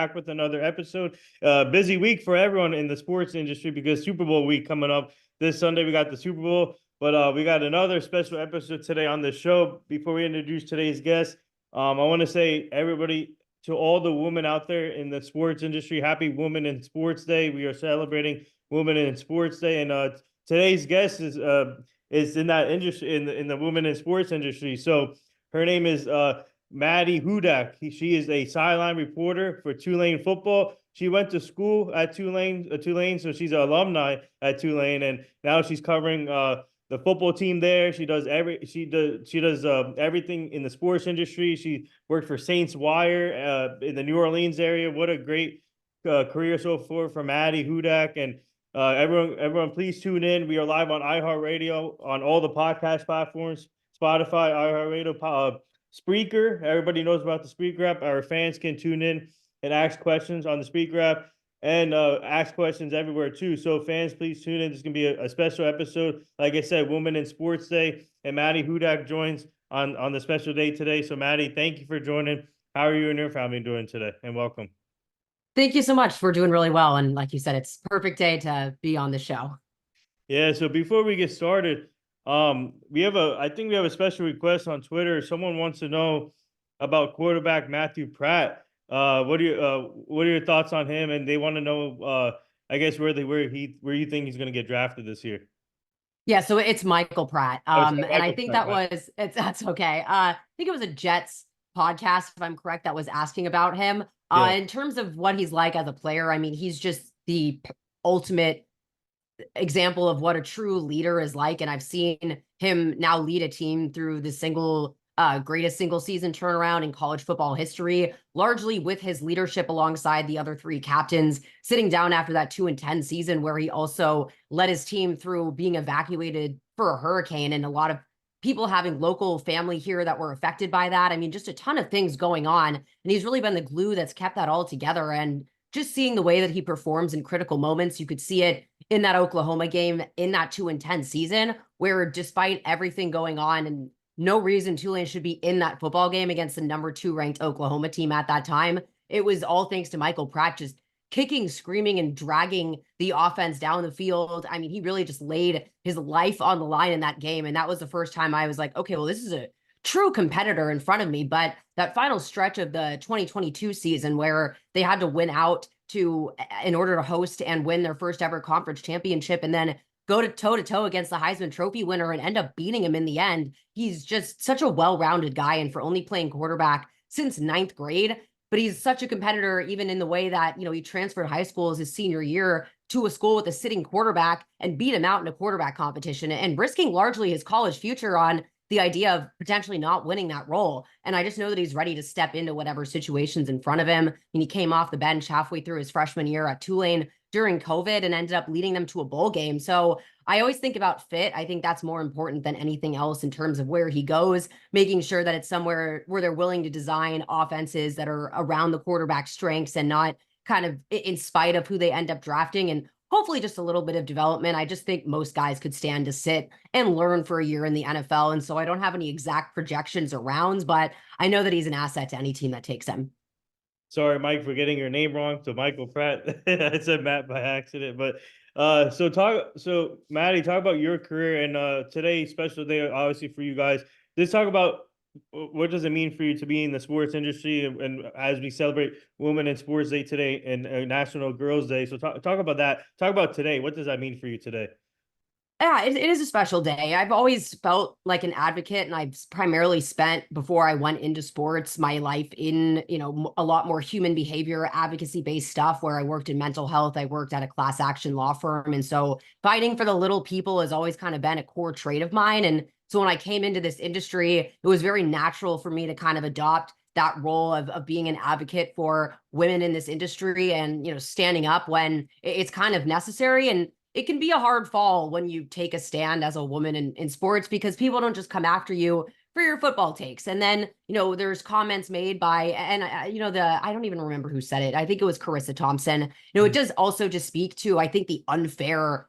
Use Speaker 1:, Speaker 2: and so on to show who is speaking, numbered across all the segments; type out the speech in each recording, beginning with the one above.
Speaker 1: back with another episode. Busy week for everyone in the sports industry because Super Bowl week coming up this Sunday. We got the Super Bowl, but we got another special episode today on the show. Before we introduce today's guest, I want to say everybody, to all the women out there in the sports industry, happy Women in Sports Day. We are celebrating Women in Sports Day, and today's guest is in that industry, in the women in sports industry. So her name is Maddy Hudak. She is a sideline reporter for Tulane football. She went to school at Tulane, so she's an alumni at Tulane, and now she's covering the football team there. She does everything in the sports industry. She worked for Saints Wire in the New Orleans area. What a great career so far for Maddy Hudak. And everyone, please tune in. We are live on iHeartRadio, on all the podcast platforms, Spotify, iHeartRadio, Spreaker. Everybody knows about the Spreaker app. Our fans can tune in and ask questions on the Spreaker app, and ask questions everywhere too. So fans, please tune in. This is going to be a special episode. Like I said, Women in Sports Day, and Maddy Hudak joins on the special day today. So Maddy, thank you for joining. How are you and your family doing today? And welcome.
Speaker 2: Thank you so much. We're doing really well. And like you said, it's perfect day to be on the show.
Speaker 1: Yeah. So before we get started, I think we have a special request on Twitter. Someone wants to know about quarterback Michael Pratt. What are your thoughts on him? And they want to know, I guess, where you think he's going to get drafted this year.
Speaker 2: Yeah, so it's Michael Pratt. And I think that's okay. I think it was a Jets podcast, if I'm correct, that was asking about him.
Speaker 1: Yeah.
Speaker 2: In terms of what he's like as a player, I mean, he's just the ultimate example of what a true leader is like. And I've seen him now lead a team through the greatest single season turnaround in college football history, largely with his leadership alongside the other three captains, sitting down after that 2-10 season where he also led his team through being evacuated for a hurricane, and a lot of people having local family here that were affected by that. I mean, just a ton of things going on. And he's really been the glue that's kept that all together. And just seeing the way that he performs in critical moments, you could see it in that Oklahoma game in that 2-10 season, where despite everything going on and no reason Tulane should be in that football game against the number 2 ranked Oklahoma team at that time, it was all thanks to Michael Pratt just kicking, screaming, and dragging the offense down the field. I mean, he really just laid his life on the line in that game. And that was the first time I was like, okay, well, this is a true competitor in front of me. But that final stretch of the 2022 season where they had to win out in order to host and win their first ever conference championship, and then go to toe against the Heisman Trophy winner and end up beating him in the end. He's just such a well-rounded guy. And for only playing quarterback since 9th grade, but he's such a competitor, even in the way that, he transferred high school as his senior year to a school with a sitting quarterback and beat him out in a quarterback competition, and risking largely his college future on the idea of potentially not winning that role. And I just know that he's ready to step into whatever situation's in front of him. And he came off the bench halfway through his freshman year at Tulane during COVID and ended up leading them to a bowl game. So I always think about fit. I think that's more important than anything else in terms of where he goes, making sure that it's somewhere where they're willing to design offenses that are around the quarterback's strengths and not kind of in spite of who they end up drafting, and hopefully just a little bit of development. I just think most guys could stand to sit and learn for a year in the NFL. And so I don't have any exact projections or rounds, but I know that he's an asset to any team that takes him.
Speaker 1: Sorry, Mike, for getting your name wrong. To Michael Pratt. I said Matt by accident. But so Maddy, talk about your career, and today's special day, obviously, for you guys. Let's talk about what does it mean for you to be in the sports industry, and as we celebrate Women in Sports Day today and National Girls Day. So talk about that. Talk about today. What does that mean for you today?
Speaker 2: Yeah, it is a special day. I've always felt like an advocate, and I've primarily spent, before I went into sports, my life in, a lot more human behavior, advocacy-based stuff, where I worked in mental health. I worked at a class action law firm. And so fighting for the little people has always kind of been a core trait of mine. And so when I came into this industry, it was very natural for me to kind of adopt that role of being an advocate for women in this industry and, standing up when it's kind of necessary. And it can be a hard fall when you take a stand as a woman in sports, because people don't just come after you for your football takes. And then, there's comments made by, and I don't even remember who said it. I think it was Carissa Thompson. It does also just speak to, I think, the unfair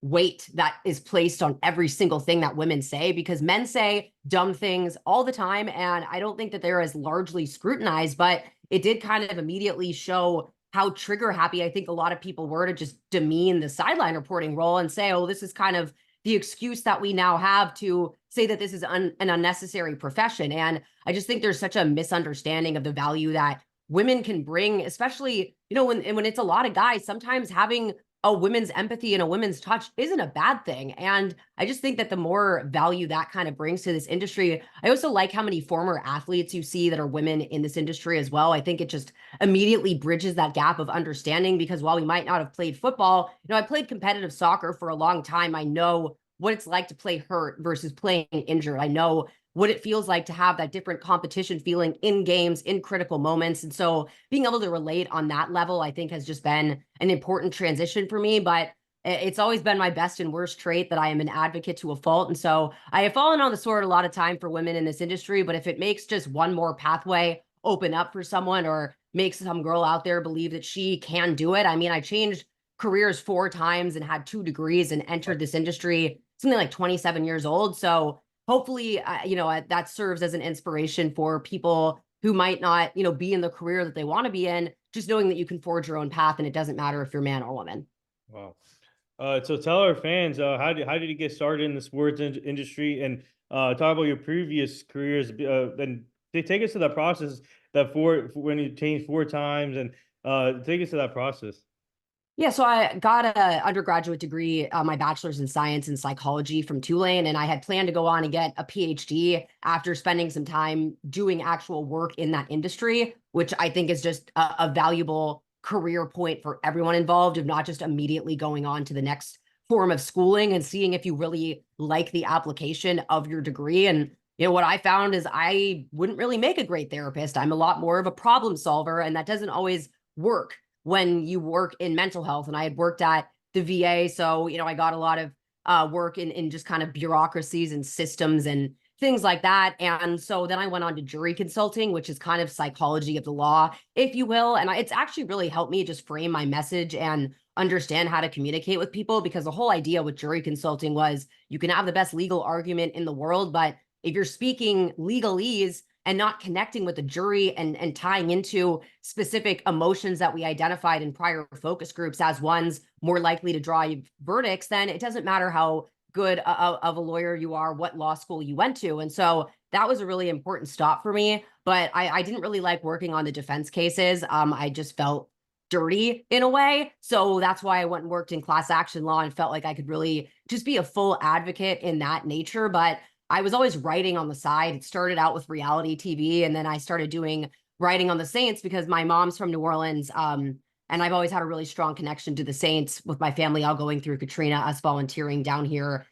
Speaker 2: weight that is placed on every single thing that women say, because men say dumb things all the time. And I don't think that they're as largely scrutinized, but it did kind of immediately show how trigger happy I think a lot of people were to just demean the sideline reporting role and say, oh, this is kind of the excuse that we now have to say that this is an unnecessary profession. And I just think there's such a misunderstanding of the value that women can bring, especially, when it's a lot of guys, sometimes having a women's empathy and a women's touch isn't a bad thing. And I just think that the more value that kind of brings to this industry, I also like how many former athletes you see that are women in this industry as well. I think it just immediately bridges that gap of understanding, because while we might not have played football, I played competitive soccer for a long time. I know what it's like to play hurt versus playing injured. I know what it feels like to have that different competition feeling in games, in critical moments. And so being able to relate on that level, I think, has just been an important transition for me. But it's always been my best and worst trait that I am an advocate to a fault. And so I have fallen on the sword a lot of time for women in this industry. But if it makes just one more pathway open up for someone, or makes some girl out there believe that she can do it. I mean, I changed careers 4 times and had 2 degrees and entered this industry something like 27 years old. So hopefully, that serves as an inspiration for people who might not, be in the career that they want to be in, just knowing that you can forge your own path and it doesn't matter if you're man or woman.
Speaker 1: Wow. So tell our fans, how did you get started in the sports industry, and talk about your previous careers, and they take us to that process that when you changed 4 times, and take us to that process.
Speaker 2: Yeah, so I got a undergraduate degree, my bachelor's in science and psychology from Tulane, and I had planned to go on and get a PhD after spending some time doing actual work in that industry, which I think is just a valuable career point for everyone involved, of not just immediately going on to the next form of schooling and seeing if you really like the application of your degree. And what I found is I wouldn't really make a great therapist. I'm a lot more of a problem solver, and that doesn't always work when you work in mental health. And I had worked at the VA, so I got a lot of work in just kind of bureaucracies and systems and things like that. And so then I went on to jury consulting, which is kind of psychology of the law, if you will. And it's actually really helped me just frame my message and understand how to communicate with people, because the whole idea with jury consulting was you can have the best legal argument in the world, but if you're speaking legalese and not connecting with the jury and tying into specific emotions that we identified in prior focus groups as ones more likely to drive verdicts, then it doesn't matter how good of a lawyer you are, what law school you went to. And so that was a really important stop for me. But I didn't really like working on the defense cases. I just felt dirty in a way. So that's why I went and worked in class action law and felt like I could really just be a full advocate in that nature. But I was always writing on the side. It started out with reality TV, and then I started doing writing on the Saints because my mom's from New Orleans. And I've always had a really strong connection to the Saints with my family all going through Katrina, us volunteering down here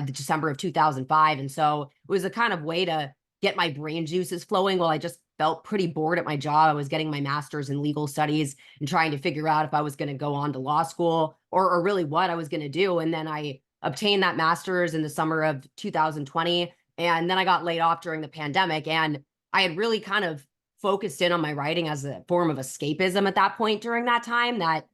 Speaker 2: December of 2005. And so it was a kind of way to get my brain juices flowing while I just felt pretty bored at my job. I was getting my master's in legal studies and trying to figure out if I was going to go on to law school or really what I was going to do. And then I obtained that master's in the summer of 2020. And then I got laid off during the pandemic. And I had really kind of focused in on my writing as a form of escapism at that point during that time, that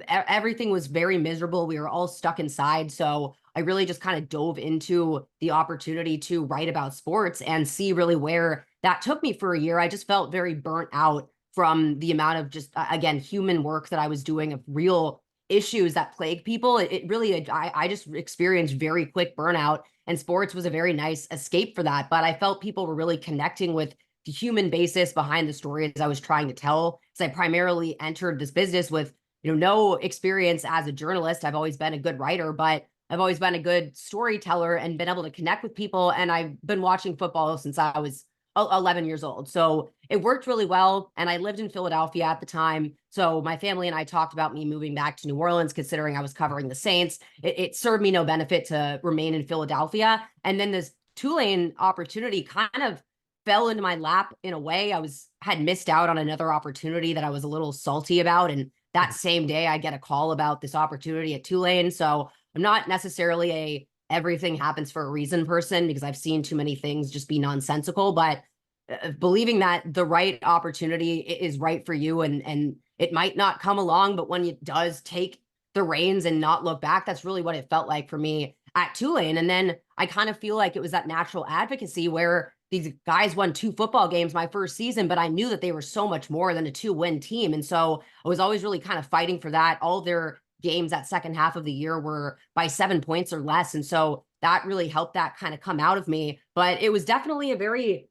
Speaker 2: everything was very miserable. We were all stuck inside. So I really just kind of dove into the opportunity to write about sports and see really where that took me for a year. I just felt very burnt out from the amount of just, again, human work that I was doing of real issues that plague people. It really, I just experienced very quick burnout, and sports was a very nice escape for that. But I felt people were really connecting with the human basis behind the stories I was trying to tell. So I primarily entered this business with, no experience as a journalist. I've always been a good writer, but I've always been a good storyteller and been able to connect with people. And I've been watching football since I was 11 years old. So it worked really well. And I lived in Philadelphia at the time. So my family and I talked about me moving back to New Orleans, considering I was covering the Saints. It served me no benefit to remain in Philadelphia. And then this Tulane opportunity kind of fell into my lap in a way. Had missed out on another opportunity that I was a little salty about. And that same day I get a call about this opportunity at Tulane. So I'm not necessarily a everything happens for a reason person, because I've seen too many things just be nonsensical, but believing that the right opportunity is right for you, and it might not come along, but when it does, take the reins and not look back. That's really what it felt like for me at Tulane. And then I kind of feel like it was that natural advocacy where these guys won 2 football games my first season, but I knew that they were so much more than a 2-win team. And so I was always really kind of fighting for that. All their games that second half of the year were by 7 points or less. And so that really helped that kind of come out of me. But it was definitely a very,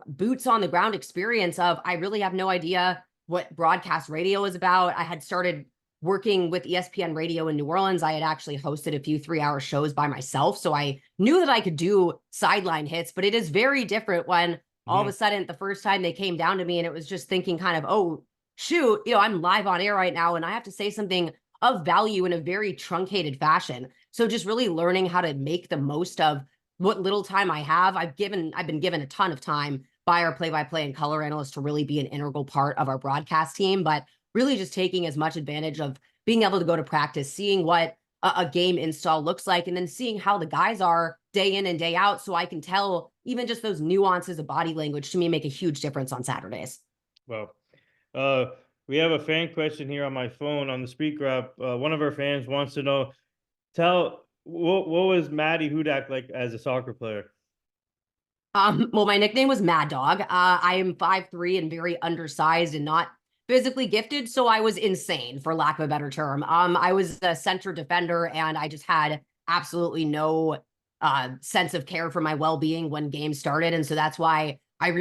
Speaker 2: boots on the ground experience of, I really have no idea what broadcast radio is about. I had started working with ESPN radio in New Orleans. I had actually hosted a few 3-hour shows by myself. So I knew that I could do sideline hits, but it is very different when all of a sudden the first time they came down to me and it was just thinking kind of, oh, shoot, I'm live on air right now and I have to say something of value in a very truncated fashion. So just really learning how to make the most of what little time I have. I've been given a ton of time by our play-by-play and color analyst to really be an integral part of our broadcast team, but really just taking as much advantage of being able to go to practice, seeing what a game install looks like, and then seeing how the guys are day in and day out. So I can tell even just those nuances of body language to me make a huge difference on Saturdays.
Speaker 1: Well, uh, we have a fan question here on my phone on the speaker app. One of our fans wants to know, what was Maddy Hudak like as a soccer player?
Speaker 2: Well, my nickname was Mad Dog. I am 5'3" and very undersized and not physically gifted, so I was insane, for lack of a better term. I was a center defender, and I just had absolutely no sense of care for my well-being when games started, and so that's why I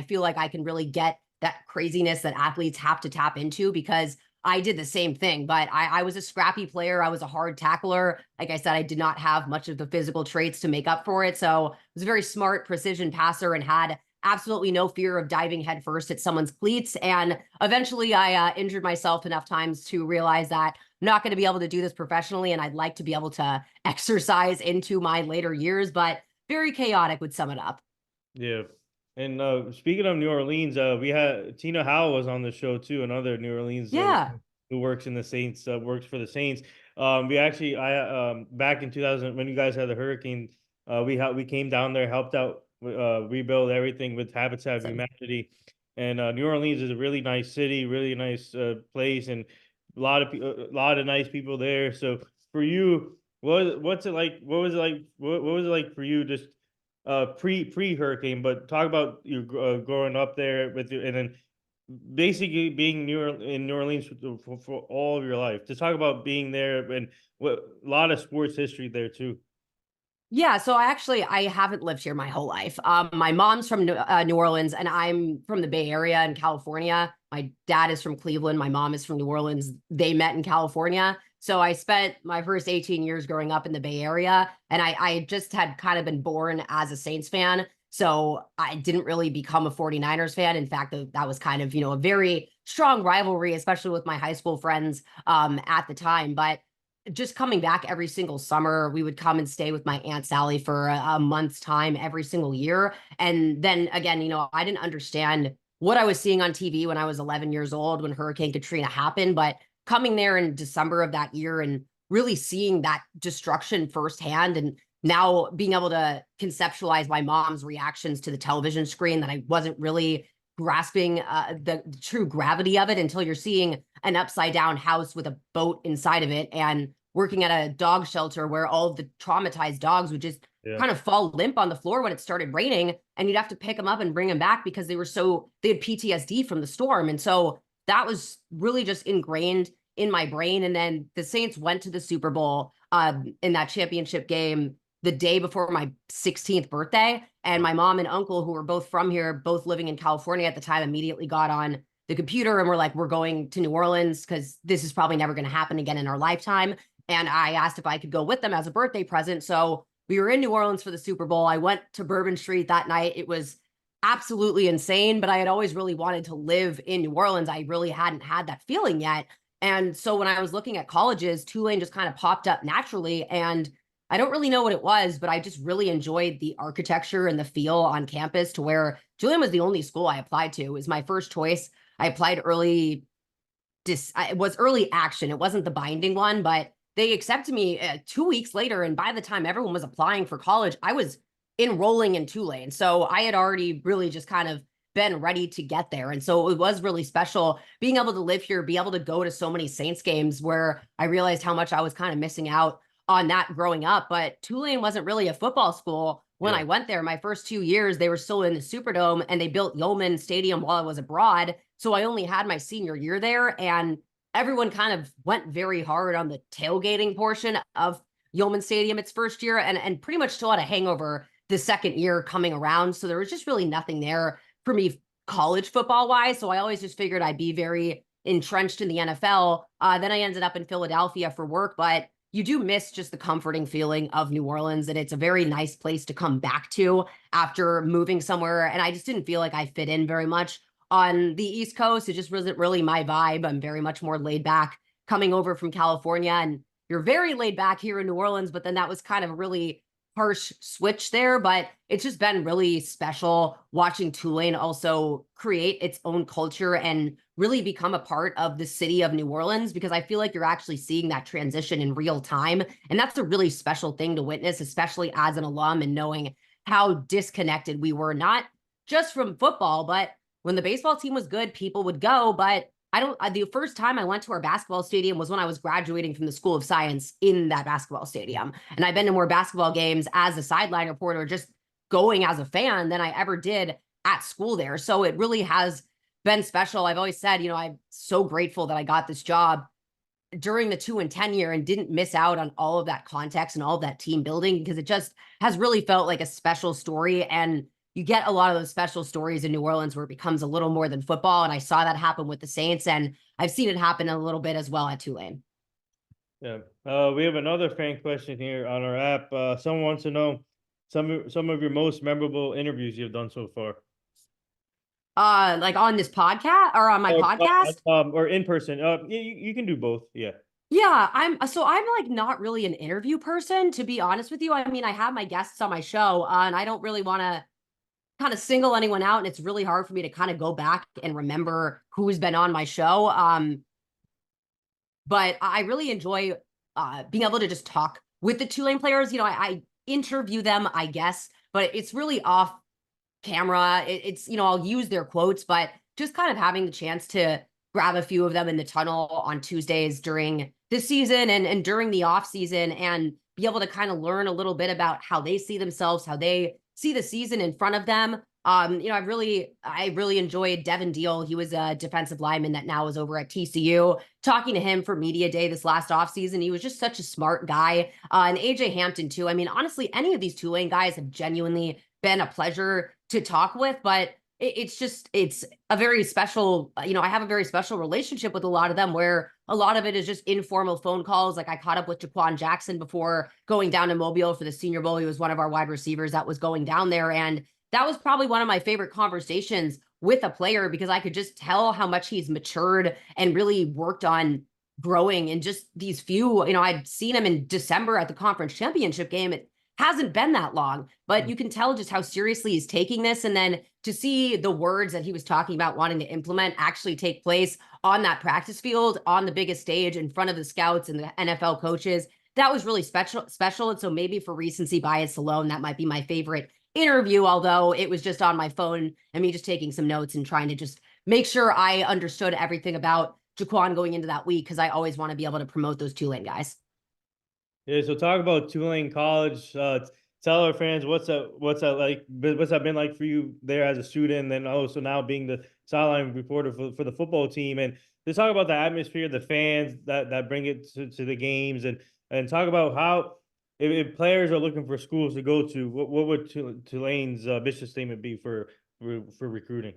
Speaker 2: feel like I can really get that craziness that athletes have to tap into, because I did the same thing, but I was a scrappy player. I was a hard tackler. Like I said, I did not have much of the physical traits to make up for it. So I was a very smart precision passer and had absolutely no fear of diving headfirst at someone's cleats. And eventually I injured myself enough times to realize that I'm not going to be able to do this professionally. And I'd like to be able to exercise into my later years, but very chaotic would sum it up.
Speaker 1: Yeah. And speaking of New Orleans, we had Tina Howell was on the show too, another New Orleans
Speaker 2: Yeah.
Speaker 1: who works in the Saints, works for the Saints. Back in 2000 when you guys had the hurricane, we came down there, helped out, rebuild everything with Habitat for
Speaker 2: Awesome.
Speaker 1: Humanity. And New Orleans is a really nice city, really nice place, and a lot of nice people there. So for you, what's it like? What was it like? What was it like for you, just pre hurricane? But talk about you growing up there with you, and then basically being in New Orleans for all of your life. To talk about being there, and what a lot of sports history there too.
Speaker 2: Yeah, so I haven't lived here my whole life. My mom's from New Orleans, and I'm from the Bay Area in California. My dad is from Cleveland. My mom is from New Orleans. They met in California. So I spent my first 18 years growing up in the Bay Area, and I just had kind of been born as a Saints fan. So I didn't really become a 49ers fan. In fact, that was kind of, a very strong rivalry, especially with my high school friends at the time. But just coming back every single summer, we would come and stay with my Aunt Sally for a month's time every single year. And then again, I didn't understand what I was seeing on TV when I was 11 years old when Hurricane Katrina happened. But coming there in December of that year and really seeing that destruction firsthand, and now being able to conceptualize my mom's reactions to the television screen, that I wasn't really grasping the true gravity of it until you're seeing an upside down house with a boat inside of it, and working at a dog shelter where all of the traumatized dogs would just
Speaker 1: Yeah.
Speaker 2: kind of fall limp on the floor when it started raining, and you'd have to pick them up and bring them back because they had PTSD from the storm. And so that was really just ingrained in my brain. And then the Saints went to the Super Bowl in that championship game the day before my 16th birthday. And my mom and uncle, who were both from here, both living in California at the time, immediately got on the computer and were like, we're going to New Orleans because this is probably never going to happen again in our lifetime. And I asked if I could go with them as a birthday present. So we were in New Orleans for the Super Bowl. I went to Bourbon Street that night. It was absolutely insane, but I had always really wanted to live in New Orleans. I really hadn't had that feeling yet. And so when I was looking at colleges, Tulane just kind of popped up naturally. And I don't really know what it was, but I just really enjoyed the architecture and the feel on campus, to where Tulane was the only school I applied to. It was my first choice. I applied early. It was early action. It wasn't the binding one, but they accepted me 2 weeks later. And by the time everyone was applying for college, I was enrolling in Tulane. So I had already really just kind of been ready to get there. And so it was really special being able to live here, be able to go to so many Saints games, where I realized how much I was kind of missing out on that growing up. But Tulane wasn't really a football school when I went there, my first 2 years, they were still in the Superdome and they built Yeoman Stadium while I was abroad. So I only had my senior year there, and everyone kind of went very hard on the tailgating portion of Yeoman Stadium its first year, and pretty much still had a hangover the second year coming around. So there was just really nothing there for me college football wise. So I always just figured I'd be very entrenched in the NFL. Then I ended up in Philadelphia for work, but you do miss just the comforting feeling of New Orleans. And it's a very nice place to come back to after moving somewhere. And I just didn't feel like I fit in very much on the East Coast. It just wasn't really my vibe. I'm very much more laid back coming over from California. And you're very laid back here in New Orleans, but then that was kind of a really harsh switch there. But it's just been really special watching Tulane also create its own culture and really become a part of the city of New Orleans, because I feel like you're actually seeing that transition in real time. And that's a really special thing to witness, especially as an alum, and knowing how disconnected we were, not just from football, but when the baseball team was good, people would go. But the first time I went to our basketball stadium was when I was graduating from the School of Science in that basketball stadium. And I've been to more basketball games as a sideline reporter, just going as a fan, than I ever did at school there. So it really has been special. I've always said, I'm so grateful that I got this job during the 2 and 10 year and didn't miss out on all of that context and all of that team building, because it just has really felt like a special story. And you get a lot of those special stories in New Orleans where it becomes a little more than football. And I saw that happen with the Saints, and I've seen it happen a little bit as well at Tulane.
Speaker 1: Yeah. We have another fan question here on our app. Someone wants to know some of your most memorable interviews you've done so far.
Speaker 2: Like on this podcast or on my podcast?
Speaker 1: Or in person. You can do both. Yeah.
Speaker 2: Yeah, I'm like not really an interview person, to be honest with you. I mean, I have my guests on my show, and I don't really want to kind of single anyone out, and it's really hard for me to kind of go back and remember who's been on my show. But I really enjoy being able to just talk with the Tulane players. I interview them, I guess, but it's really off camera. It's I'll use their quotes, but just kind of having the chance to grab a few of them in the tunnel on Tuesdays during the season and during the off season, and be able to kind of learn a little bit about how they see themselves, how they see the season in front of them. I really enjoyed Devin Deal. He was a defensive lineman that now is over at TCU. Talking to him for media day this last offseason, he was just such a smart guy. And AJ Hampton too. I mean, honestly, any of these Tulane guys have genuinely been a pleasure to talk with, but it's a very special, I have a very special relationship with a lot of them, where a lot of it is just informal phone calls. Like I caught up with Jaquan Jackson before going down to Mobile for the Senior Bowl. He was one of our wide receivers that was going down there. And that was probably one of my favorite conversations with a player, because I could just tell how much he's matured and really worked on growing in just these few, I'd seen him in December at the conference championship game. It hasn't been that long, but you can tell just how seriously he's taking this. And then to see the words that he was talking about wanting to implement actually take place on that practice field, on the biggest stage in front of the scouts and the NFL coaches, that was really special. And so maybe for recency bias alone, that might be my favorite interview, although it was just on my phone and me just taking some notes and trying to just make sure I understood everything about Jaquan going into that week, because I always want to be able to promote those Tulane guys.
Speaker 1: Yeah, so talk about Tulane College. Tell our fans what's that like? What's that been like for you there as a student, and then also now being the sideline reporter for the football team, and to talk about the atmosphere, the fans that bring it to the games, and talk about how if players are looking for schools to go to, what would Tulane's mission statement be for recruiting?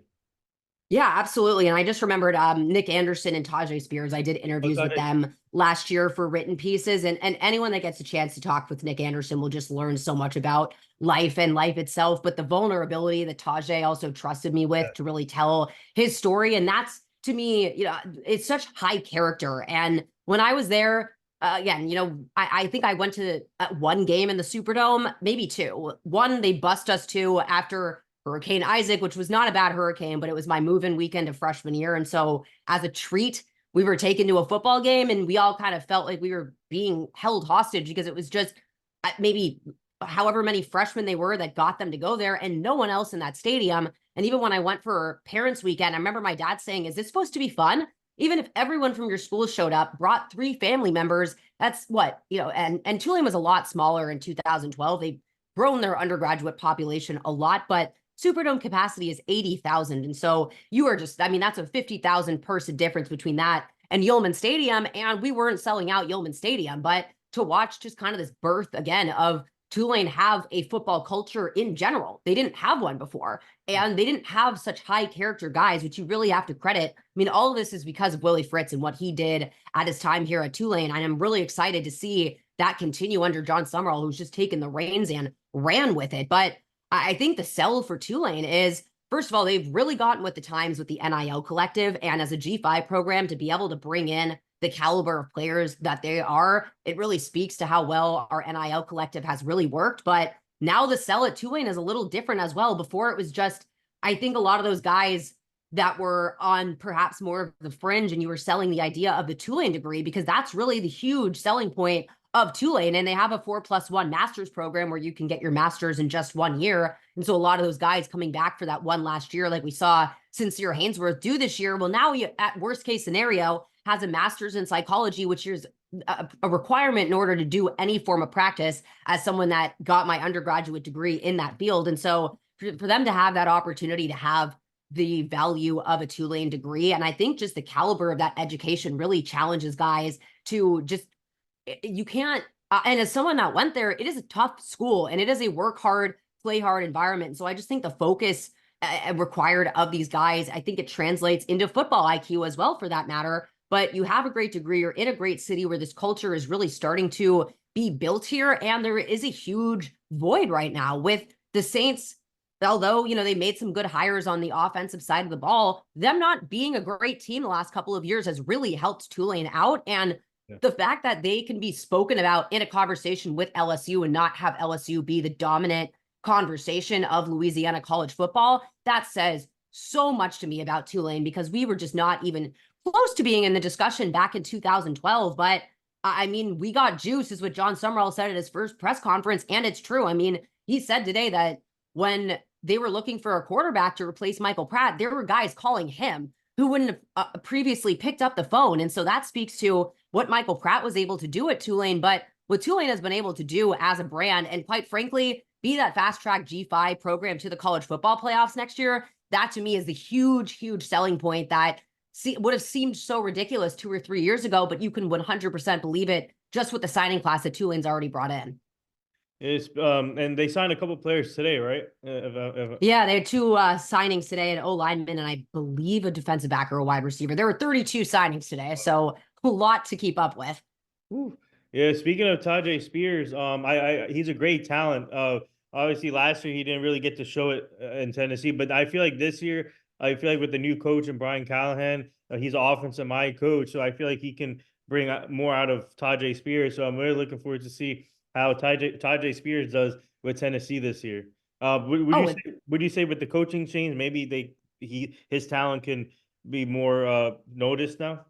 Speaker 2: Yeah, absolutely. And I just remembered Nick Anderson and Tajay Spears. I did interviews with them last year for written pieces. And anyone that gets a chance to talk with Nick Anderson will just learn so much about life and life itself. But the vulnerability that Tajay also trusted me with to really tell his story. And that's, to me, it's such high character. And when I was there, again, I think I went to one game in the Superdome, maybe two. One, they bust us to after Hurricane Isaac, which was not a bad hurricane, but it was my move-in weekend of freshman year. And so as a treat, we were taken to a football game, and we all kind of felt like we were being held hostage, because it was just maybe however many freshmen they were that got them to go there, and no one else in that stadium. And even when I went for parents weekend, I remember my dad saying, is this supposed to be fun? Even if everyone from your school showed up, brought 3 family members, that's what, and Tulane was a lot smaller in 2012. They grown their undergraduate population a lot, but Superdome capacity is 80,000. And so you are just, I mean, that's a 50,000 person difference between that and Yulman Stadium. And we weren't selling out Yulman Stadium, but to watch just kind of this birth again of Tulane have a football culture in general. They didn't have one before, and they didn't have such high character guys, which you really have to credit. I mean, all of this is because of Willie Fritz and what he did at his time here at Tulane. And I'm really excited to see that continue under John Summerall, who's just taken the reins and ran with it. But I think the sell for Tulane is, first of all, they've really gotten with the times with the NIL collective and as a G5 program to be able to bring in the caliber of players that they are. It really speaks to how well our NIL collective has really worked. But now the sell at Tulane is a little different as well. Before it was just, I think a lot of those guys that were on perhaps more of the fringe, and you were selling the idea of the Tulane degree, because that's really the huge selling point of Tulane. And they have a 4+1 master's program where you can get your master's in just 1 year. And so a lot of those guys coming back for that one last year, like we saw Sincere Haynesworth do this year. Well, now you, at worst case scenario, has a master's in psychology, which is a requirement in order to do any form of practice as someone that got my undergraduate degree in that field. And so for them to have that opportunity to have the value of a Tulane degree, and I think just the caliber of that education really challenges guys to just, you can't, and as someone that went there, it is a tough school and it is a work hard, play hard environment. So I just think the focus required of these guys, I think it translates into football IQ as well, for that matter. But you have a great degree, you're in a great city where this culture is really starting to be built here. And there is a huge void right now with the Saints. Although, you know, they made some good hires on the offensive side of the ball, them not being a great team the last couple of years has really helped Tulane out. And the fact that they can be spoken about in a conversation with LSU and not have LSU be the dominant conversation of Louisiana college football, that says so much to me about Tulane, because we were just not even close to being in the discussion back in 2012. But I mean, we got juice, is what John Summerall said at his first press conference. And it's true. I mean, he said today that when they were looking for a quarterback to replace Michael Pratt, there were guys calling him who wouldn't have previously picked up the phone. And so that speaks to what Michael Pratt was able to do at Tulane, but what Tulane has been able to do as a brand, and quite frankly, be that fast track G5 program to the college football playoffs next year. That to me is the huge, huge selling point that would have seemed so ridiculous 2 or 3 years ago, but you can 100% believe it just with the signing class that Tulane's already brought in.
Speaker 1: It's and they signed a couple players today, right?
Speaker 2: Yeah, they had 2 signings today, an O lineman and I believe a defensive back or a wide receiver. There were 32 signings today, so a lot to keep up with.
Speaker 1: Ooh. Yeah, speaking of Tajay Spears, he's a great talent. Obviously last year he didn't really get to show it in Tennessee, but I feel like this year, I feel like with the new coach and Brian Callahan, he's an offensive mind coach, so I feel like he can bring more out of Tajay Spears. So I'm really looking forward to see how Tajay Spears does with Tennessee this year. Would you say with the coaching change, maybe his talent can be more noticed now?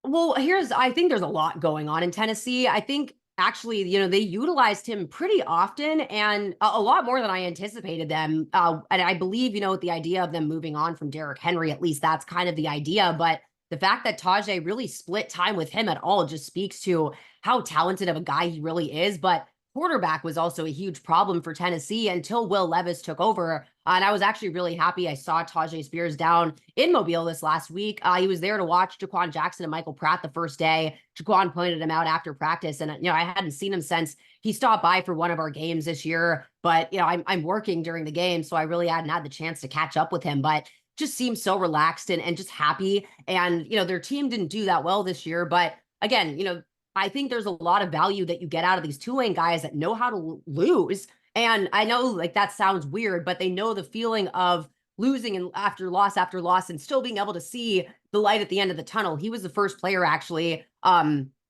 Speaker 2: Well, I think there's a lot going on in Tennessee. I think actually, you know, they utilized him pretty often and a lot more than I anticipated them. And I believe, you know, with the idea of them moving on from Derrick Henry, at least that's kind of the idea. But the fact that Tajay really split time with him at all just speaks to how talented of a guy he really is. But quarterback was also a huge problem for Tennessee until Will Levis took over. And I was actually really happy. I saw Tajay Spears down in Mobile this last week. He was there to watch Jaquan Jackson and Michael Pratt the first day. Jaquan pointed him out after practice. And, you know, I hadn't seen him since he stopped by for one of our games this year. But, you know, I'm working during the game, so I really hadn't had the chance to catch up with him. But just seems so relaxed and just happy. And, you know, their team didn't do that well this year. But again, you know, I think there's a lot of value that you get out of these Tulane guys that know how to lose. And I know like that sounds weird, but they know the feeling of losing and after loss and still being able to see the light at the end of the tunnel. He was the first player actually.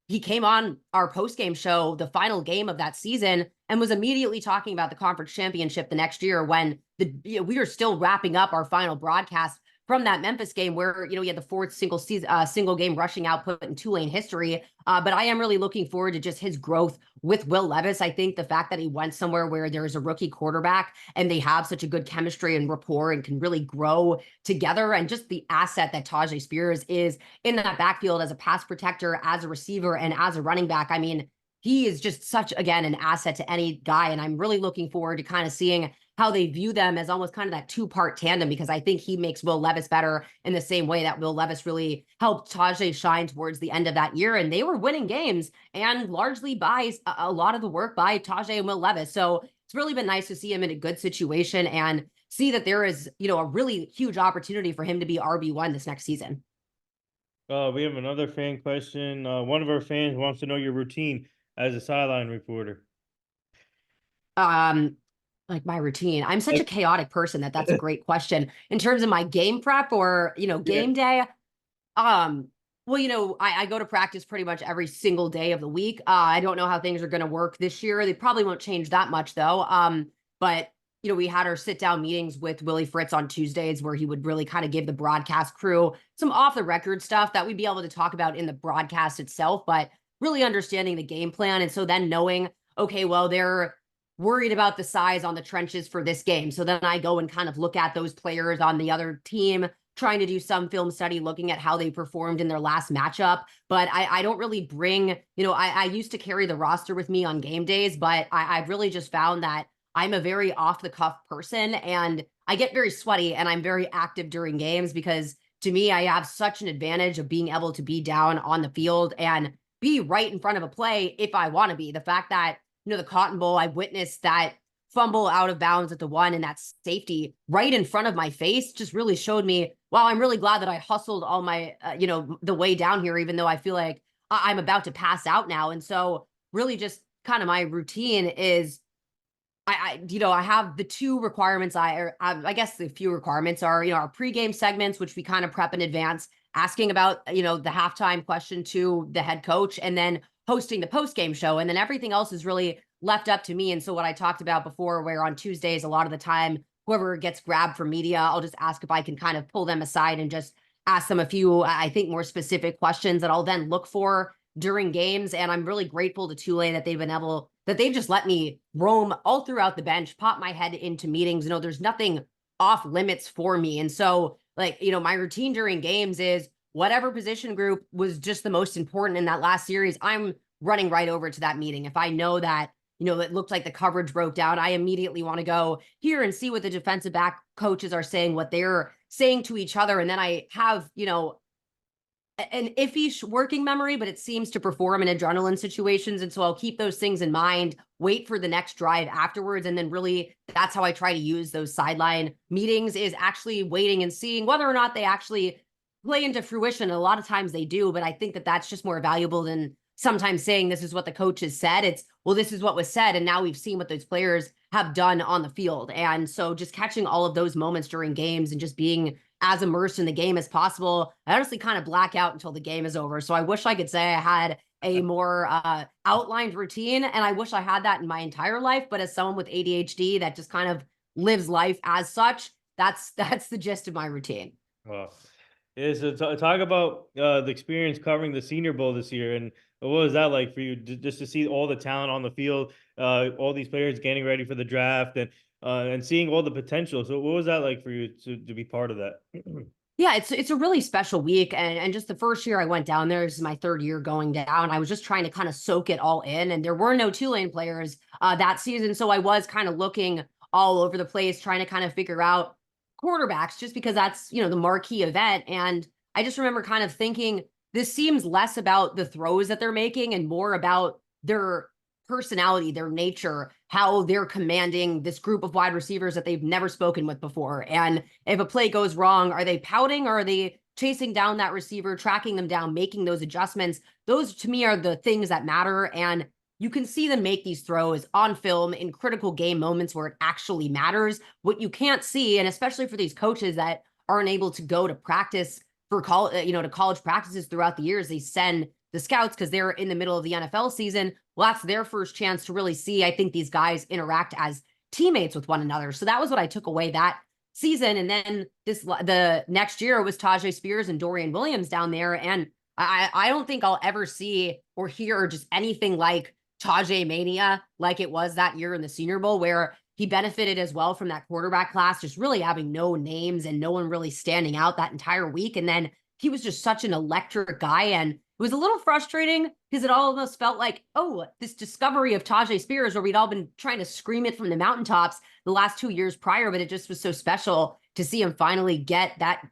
Speaker 2: He came on our post-game show, the final game of that season, and was immediately talking about the conference championship the next year when we were still wrapping up our final broadcast from that Memphis game where, you know, he had the 4th single game rushing output in Tulane history. But I am really looking forward to just his growth with Will Levis. I think the fact that he went somewhere where there's a rookie quarterback and they have such a good chemistry and rapport and can really grow together, and just the asset that Tajay Spears is in that backfield as a pass protector, as a receiver, and as a running back. I mean, he is just such, again, an asset to any guy. And I'm really looking forward to kind of seeing how they view them as almost kind of that two-part tandem, because I think he makes Will Levis better in the same way that Will Levis really helped Tajay shine towards the end of that year. And they were winning games, and largely by a lot of the work by Tajay and Will Levis. So it's really been nice to see him in a good situation and see that there is, a really huge opportunity for him to be RB1 this next season.
Speaker 1: We have another fan question. One of our fans wants to know your routine as a sideline reporter.
Speaker 2: Um, like my routine. I'm such a chaotic person that's a great question. In terms of my game prep or,
Speaker 1: Yeah.
Speaker 2: game day, well, I go to practice pretty much every single day of the week. I don't know how things are going to work this year. They probably won't change that much though. But we had our sit down meetings with Willie Fritz on Tuesdays where he would really kind of give the broadcast crew some off the record stuff that we'd be able to talk about in the broadcast itself, but really understanding the game plan. And so then knowing, okay, well, they're worried about the size on the trenches for this game. So then I go and kind of look at those players on the other team, trying to do some film study, looking at how they performed in their last matchup. But I don't really bring, I used to carry the roster with me on game days, but I've really just found that I'm a very off the cuff person, and I get very sweaty and I'm very active during games because to me, I have such an advantage of being able to be down on the field and be right in front of a play if I want to be. The fact that, the Cotton Bowl, I witnessed that fumble out of bounds at the one and that safety right in front of my face just really showed me, wow, I'm really glad that I hustled all my, the way down here, even though I feel like I'm about to pass out now. And so really just kind of my routine is I have the two requirements. I guess the few requirements are, our pregame segments, which we kind of prep in advance, asking about, the halftime question to the head coach, and then hosting the postgame show. And then everything else is really left up to me. And so what I talked about before, where on Tuesdays, a lot of the time, whoever gets grabbed from media, I'll just ask if I can kind of pull them aside and just ask them a few, I think, more specific questions that I'll then look for during games. And I'm really grateful to Tulane that they've just let me roam all throughout the bench, pop my head into meetings. There's nothing off limits for me. And so my routine during games is whatever position group was just the most important in that last series, I'm running right over to that meeting. If I know that, it looked like the coverage broke down, I immediately want to go here and see what the defensive back coaches are saying, what they're saying to each other. And then I have, an iffy working memory, but it seems to perform in adrenaline situations. And so I'll keep those things in mind, wait for the next drive afterwards. And then really that's how I try to use those sideline meetings, is actually waiting and seeing whether or not they actually play into fruition. And a lot of times they do, but I think that that's just more valuable than sometimes saying this is what the coach has said. It's, well, this is what was said. And now we've seen what those players have done on the field. And so just catching all of those moments during games and just being as immersed in the game as possible. I honestly kind of black out until the game is over. So I wish I could say I had a more outlined routine, and I wish I had that in my entire life. But as someone with ADHD that just kind of lives life as such, that's the gist of my routine.
Speaker 1: Well, yeah, so talk about the experience covering the Senior Bowl this year, and what was that like for you, just to see all the talent on the field, all these players getting ready for the draft, and seeing all the potential. So what was that like for you to be part of that?
Speaker 2: Yeah, it's a really special week. And just the first year I went down there, this is my third year going down. I was just trying to kind of soak it all in. And there were no Tulane players that season. So I was kind of looking all over the place, trying to kind of figure out quarterbacks, just because that's, the marquee event. And I just remember kind of thinking, this seems less about the throws that they're making and more about their personality, their nature, how they're commanding this group of wide receivers that they've never spoken with before. And if a play goes wrong, are they pouting, or are they chasing down that receiver, tracking them down, making those adjustments? Those to me are the things that matter. And you can see them make these throws on film in critical game moments where it actually matters. What you can't see, and especially for these coaches that aren't able to go to practice for to college practices throughout the years, they send the scouts because they're in the middle of the NFL season. Well, that's their first chance to really see, I think, these guys interact as teammates with one another. So that was what I took away that season. And then the next year was Tajay Spears and Dorian Williams down there. And I don't think I'll ever see or hear just anything like Tajay mania like it was that year in the Senior Bowl, where he benefited as well from that quarterback class, just really having no names and no one really standing out that entire week. And then he was just such an electric guy. And it was a little frustrating because it almost felt like, oh, this discovery of Tajay Spears, where we'd all been trying to scream it from the mountaintops the last 2 years prior, but it just was so special to see him finally get that,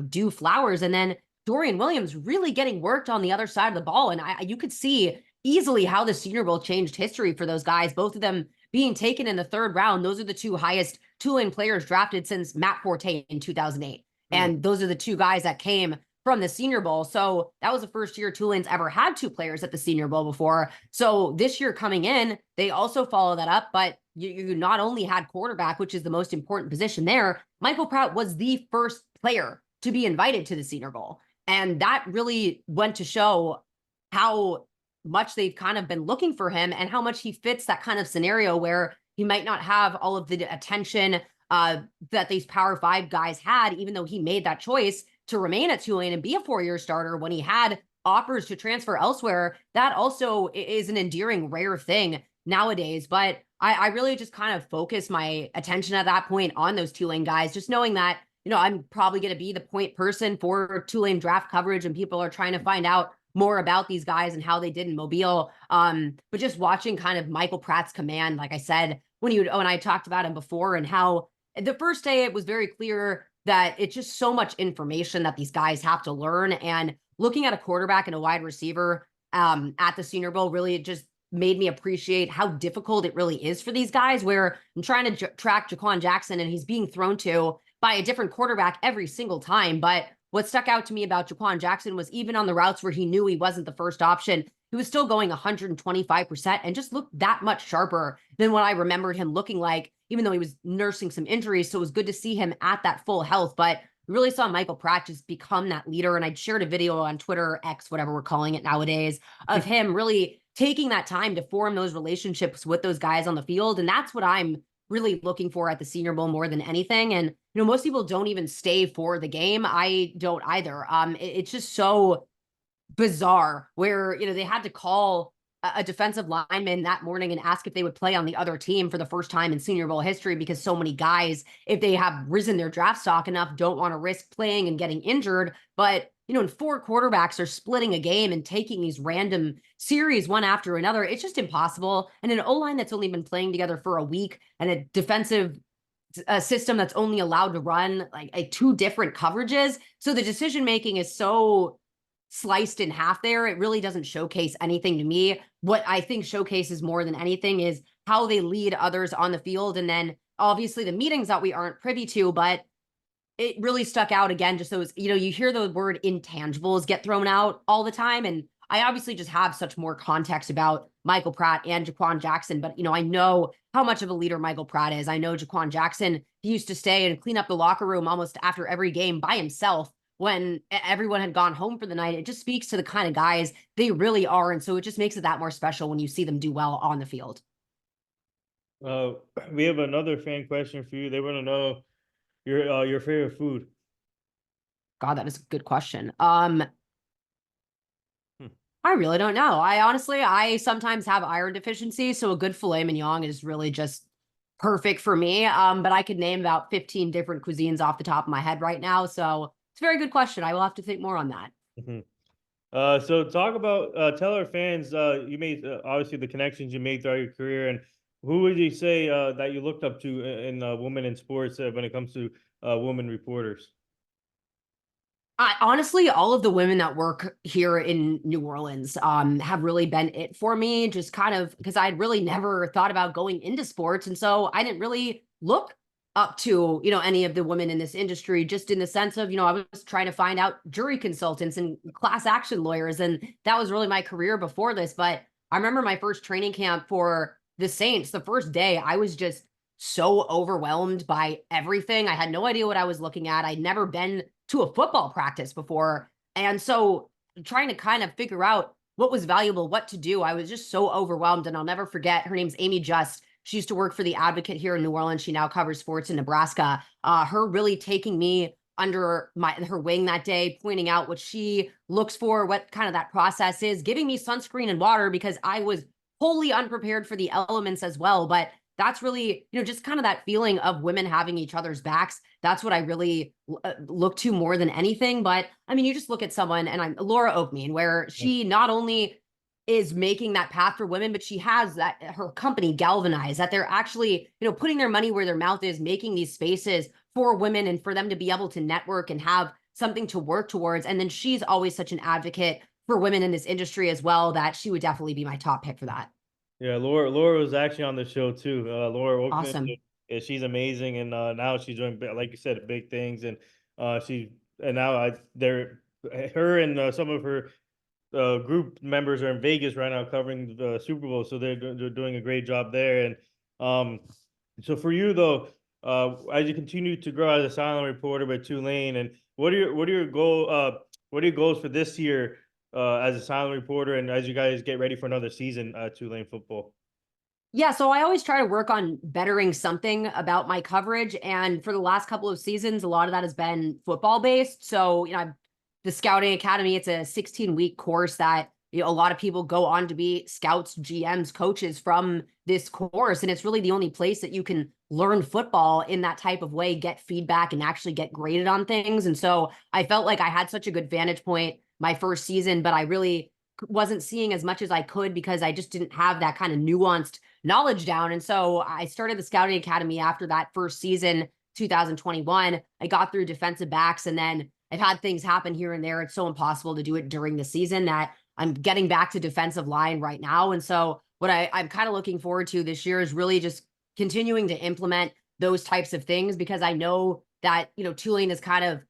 Speaker 2: due flowers. And then Dorian Williams really getting worked on the other side of the ball. And you could see easily how the Senior Bowl changed history for those guys, both of them being taken in the third round. Those are the two highest Tulane players drafted since Matt Forte in 2008. And those are the two guys that came from the Senior Bowl. So that was the first year Tulane's ever had two players at the Senior Bowl before. So this year coming in, they also follow that up, but you not only had quarterback, which is the most important position there, Michael Pratt was the first player to be invited to the Senior Bowl. And that really went to show how much they've kind of been looking for him and how much he fits that kind of scenario where he might not have all of the attention that these Power 5 guys had, even though he made that choice to remain at Tulane and be a 4-year starter when he had offers to transfer elsewhere. That also is an endearing, rare thing nowadays. But I really just kind of focused my attention at that point on those Tulane guys, just knowing that, I'm probably going to be the point person for Tulane draft coverage and people are trying to find out more about these guys and how they did in Mobile. But just watching kind of Michael Pratt's command, like I said, when I talked about him before, and how the first day it was very clear that it's just so much information that these guys have to learn. And looking at a quarterback and a wide receiver at the Senior Bowl really just made me appreciate how difficult it really is for these guys, where I'm trying to track Jaquan Jackson and he's being thrown to by a different quarterback every single time. But what stuck out to me about Jaquan Jackson was even on the routes where he knew he wasn't the first option, he was still going 125% and just looked that much sharper than what I remembered him looking like, even though he was nursing some injuries. So it was good to see him at that full health. But we really saw Michael Pratt just become that leader. And I'd shared a video on Twitter, X, whatever we're calling it nowadays, of him really taking that time to form those relationships with those guys on the field. And that's what I'm really looking for at the Senior Bowl more than anything. And, most people don't even stay for the game. I don't either. It's just so bizarre where, they had to call a defensive lineman that morning and ask if they would play on the other team for the first time in Senior Bowl history, because so many guys, if they have risen their draft stock enough, don't want to risk playing and getting injured. But, and 4 quarterbacks are splitting a game and taking these random series one after another, it's just impossible. And an O-line that's only been playing together for a week, and a defensive system that's only allowed to run like 2 different coverages. So the decision making is so sliced in half there. It really doesn't showcase anything to me. What I think showcases more than anything is how they lead others on the field. And then obviously the meetings that we aren't privy to, but it really stuck out again. Just those, you hear the word intangibles get thrown out all the time. And I obviously just have such more context about Michael Pratt and Jaquan Jackson, but I know how much of a leader Michael Pratt is. I know Jaquan Jackson, he used to stay and clean up the locker room almost after every game by himself when everyone had gone home for the night. It just speaks to the kind of guys they really are. And so it just makes it that more special when you see them do well on the field.
Speaker 1: We have another fan question for you. They want to know your favorite food.
Speaker 2: God, that is a good question. I really don't know. I sometimes have iron deficiency, so a good filet mignon is really just perfect for me. But I could name about 15 different cuisines off the top of my head right now. So it's a very good question. I will have to think more on that.
Speaker 1: So talk about, tell our fans, you made obviously the connections you made throughout your career, and who would you say that you looked up to in women in sports when it comes to women reporters?
Speaker 2: Honestly, all of the women that work here in New Orleans have really been it for me, just kind of because I'd really never thought about going into sports. And so I didn't really look up to, any of the women in this industry, just in the sense of, I was trying to find out jury consultants and class action lawyers. And that was really my career before this. But I remember my first training camp for the Saints, the first day, I was just so overwhelmed by everything. I had no idea what I was looking at. I'd never been to a football practice before. And so trying to kind of figure out what was valuable, what to do, I was just so overwhelmed. And I'll never forget, her name's Amy Just. She used to work for The Advocate here in New Orleans. She now covers sports in Nebraska. Her really taking me under her wing that day, pointing out what she looks for, what kind of that process is, giving me sunscreen and water because I was wholly unprepared for the elements as well. But that's really, just kind of that feeling of women having each other's backs. That's what I really look to more than anything. But I mean, you just look at someone, and I'm Laura Oakmean, where she not only is making that path for women, but she has that her company Galvanize, that they're actually, putting their money where their mouth is, making these spaces for women and for them to be able to network and have something to work towards. And then she's always such an advocate for women in this industry as well, that she would definitely be my top pick for that.
Speaker 1: Yeah, Laura was actually on the show too. Laura Oakman,
Speaker 2: Awesome.
Speaker 1: yeah, she's amazing, and now she's doing like you said, big things, and she and now they're her and some of her group members are in Vegas right now covering the Super Bowl, so they're doing a great job there. And um, so for you though, as you continue to grow as a silent reporter with Tulane, and what are your goals for this year as a silent reporter, and as you guys get ready for another season at Tulane football?
Speaker 2: Yeah, so I always try to work on bettering something about my coverage. And for the last couple of seasons, a lot of that has been football based. So, the Scouting Academy, it's a 16-week course that, a lot of people go on to be scouts, GMs, coaches from this course. And it's really the only place that you can learn football in that type of way, get feedback, and actually get graded on things. And so I felt like I had such a good vantage point my first season, but I really wasn't seeing as much as I could because I just didn't have that kind of nuanced knowledge down. And so I started the Scouting Academy after that first season, 2021. I got through defensive backs, and then I've had things happen here and there. It's so impossible to do it during the season that I'm getting back to defensive line right now. And so what I'm kind of looking forward to this year is really just continuing to implement those types of things, because I know that, Tulane is kind of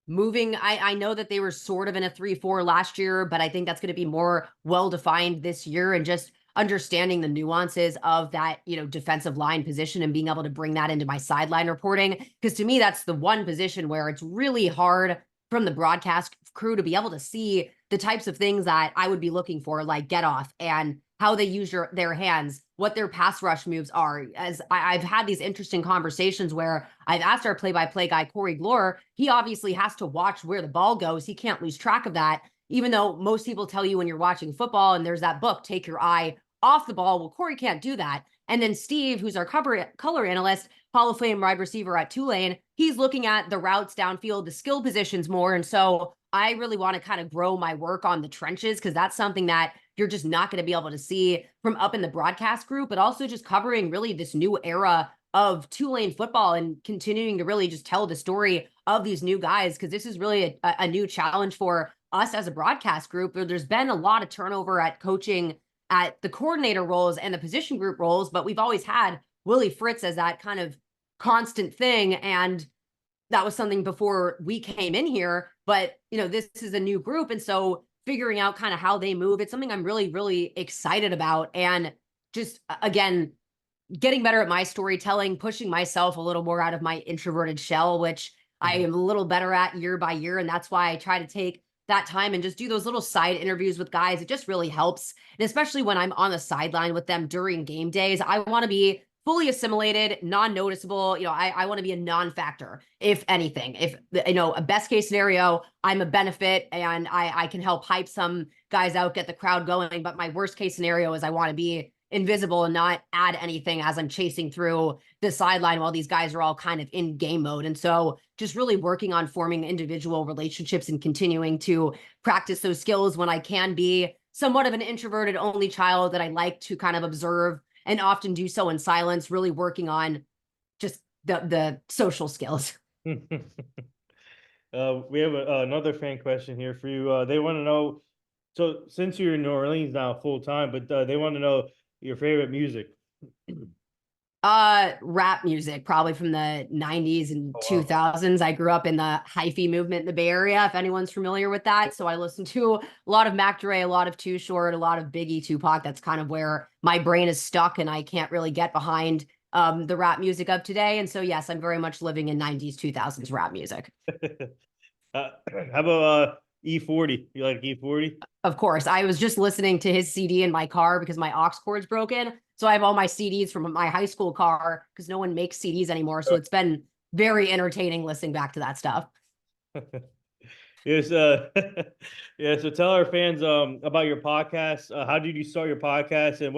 Speaker 2: moving. I know that they were sort of in a 3-4 last year, but I think that's going to be more well defined this year, and just understanding the nuances of that, defensive line position and being able to bring that into my sideline reporting. Because to me, that's the one position where it's really hard from the broadcast crew to be able to see the types of things that I would be looking for, like get off and how they use their hands, what their pass rush moves are. As I've had these interesting conversations where I've asked our play-by-play guy, Corey Glore, he obviously has to watch where the ball goes. He can't lose track of that, even though most people tell you when you're watching football, and there's that book, Take Your Eye Off the Ball. Well, Corey can't do that. And then Steve, who's our color analyst, Hall of Fame wide receiver at Tulane, he's looking at the routes downfield, the skill positions more. And so I really want to kind of grow my work on the trenches, because that's something that you're just not going to be able to see from up in the broadcast group, but also just covering really this new era of Tulane football and continuing to really just tell the story of these new guys, because this is really a new challenge for us as a broadcast group, where there's been a lot of turnover at coaching at the coordinator roles and the position group roles, but we've always had Willie Fritz as that kind of constant thing. And that was something before we came in here, but this is a new group. And so figuring out kind of how they move, it's something I'm really, really excited about. And just, again, getting better at my storytelling, pushing myself a little more out of my introverted shell, which I am a little better at year by year. And that's why I try to take that time and just do those little side interviews with guys. It just really helps. And especially when I'm on the sideline with them during game days, I want to be fully assimilated, non-noticeable. I want to be a non-factor, if anything. If, a best case scenario, I'm a benefit and I can help hype some guys out, get the crowd going. But my worst case scenario is I want to be invisible and not add anything as I'm chasing through the sideline while these guys are all kind of in game mode. And so just really working on forming individual relationships and continuing to practice those skills when I can be somewhat of an introverted only child that I like to kind of observe and often do so in silence, really working on just the social skills.
Speaker 1: We have another fan question here for you. They want to know, so since you're in New Orleans now full time, but they want to know your favorite music.
Speaker 2: Rap music, probably from the 90s and
Speaker 1: Oh, wow.
Speaker 2: 2000s. I grew up in the hyphy movement in the Bay Area, if anyone's familiar with that. So I listened to a lot of Mac Dre, a lot of Too Short, a lot of Biggie, Tupac. That's kind of where my brain is stuck, and I can't really get behind the rap music of today. And so, yes, I'm very much living in 90s, 2000s rap music.
Speaker 1: How about E40? You like E40?
Speaker 2: Of course, I was just listening to his CD in my car because my aux cord's broken. So I have all my CDs from my high school car because no one makes CDs anymore. So it's been very entertaining listening back to that stuff.
Speaker 1: Yes, yeah. So tell our fans about your podcast. How did you start your podcast, and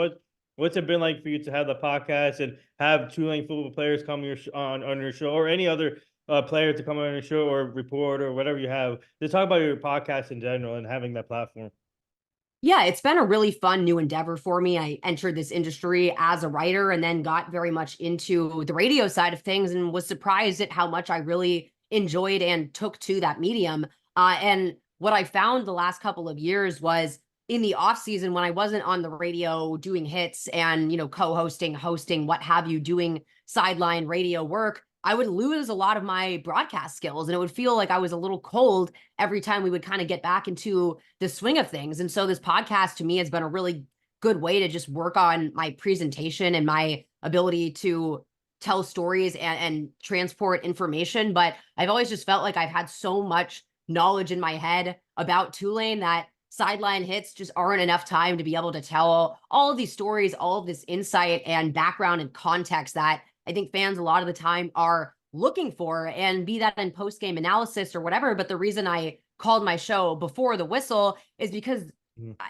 Speaker 1: What's it been like for you to have the podcast and have Tulane football players come on your show, or any other player to come on your show, or report, or whatever you have, to talk about your podcast in general and having that platform?
Speaker 2: Yeah, it's been a really fun new endeavor for me. I entered this industry as a writer and then got very much into the radio side of things and was surprised at how much I really enjoyed and took to that medium. And what I found the last couple of years was in the off season when I wasn't on the radio doing hits and, co-hosting, hosting, what have you, doing sideline radio work, I would lose a lot of my broadcast skills and it would feel like I was a little cold every time we would kind of get back into the swing of things. And so this podcast to me has been a really good way to just work on my presentation and my ability to tell stories and transport information. But I've always just felt like I've had so much knowledge in my head about Tulane that sideline hits just aren't enough time to be able to tell all of these stories, all of this insight and background and context that I think fans a lot of the time are looking for, and be that in post-game analysis or whatever. But the reason I called my show Before the Whistle is because